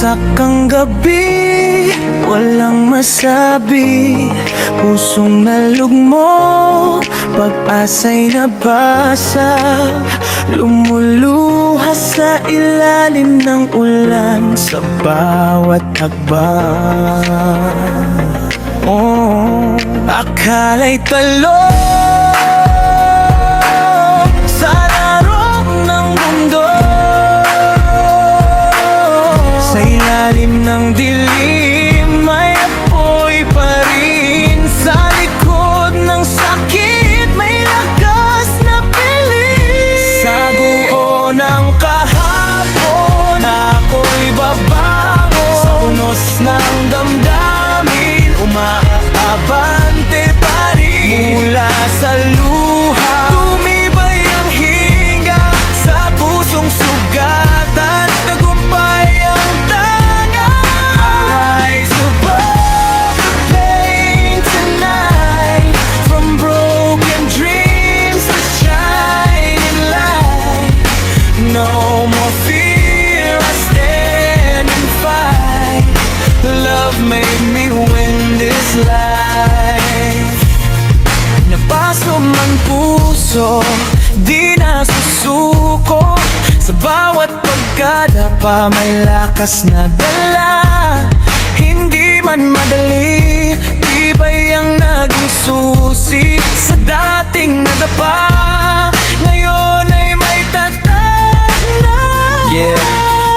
Bumagsak ang gabi, walang masabi. Pusong nalugmo, pag-asa'y nabasag. Lumuluha sa ilalim ng ulan sa bawat hakbang. Oh, akala'y talong sa larong ng mundo. Sa ilalim ng dilim may apoy pa rin. Sa likod ng sakit may lakas na piling. Sa buo ng kahapon ako'y babangon. Sa unos ng damdamin umaabante pa rin. Mula sa luha tumibay ang hinga. Sa pusong sugatan tagumpay ang tanga. Rise above the pain tonight. From broken dreams to shining light. No more fear, I stand and fight. Love made me win this life. Napaso man puso, di na susuko. Sa bawat pagkadapa may lakas na dala. Hindi man madali, tibay ang naging susi. Sa dating nadapa, ngayon ay may tatag na. Yeah,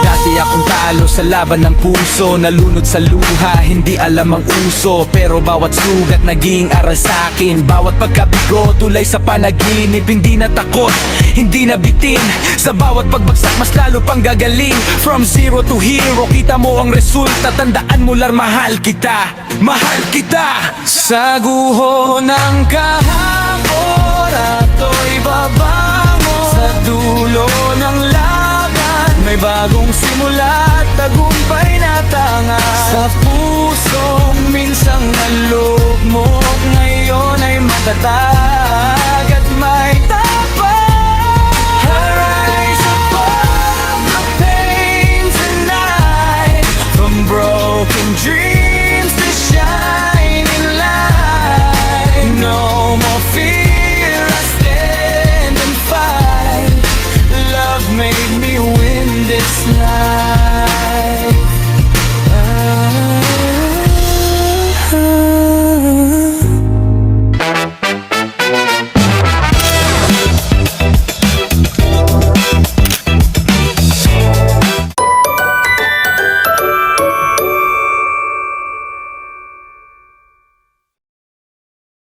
dati akong talo sa laban ng puso. Nalunod sa luha, hindi alam ang uso. Pero bawat sugat naging aral sa'kin. Bawat pagkabigo, tulay sa panaginip. Hindi na takot, hindi na bitin. Sa bawat pagbagsak, mas lalo pang gagaling. From zero to hero, kita mo ang resulta. Tandaan mo lang, mahal kita, mahal kita. Sa guho ng kahapon ako'y babangon. Sa dulo ng laban may bagong simula at tagumpay na tanga. Sa pusong minsang nalugmok, ngayon ay matatag.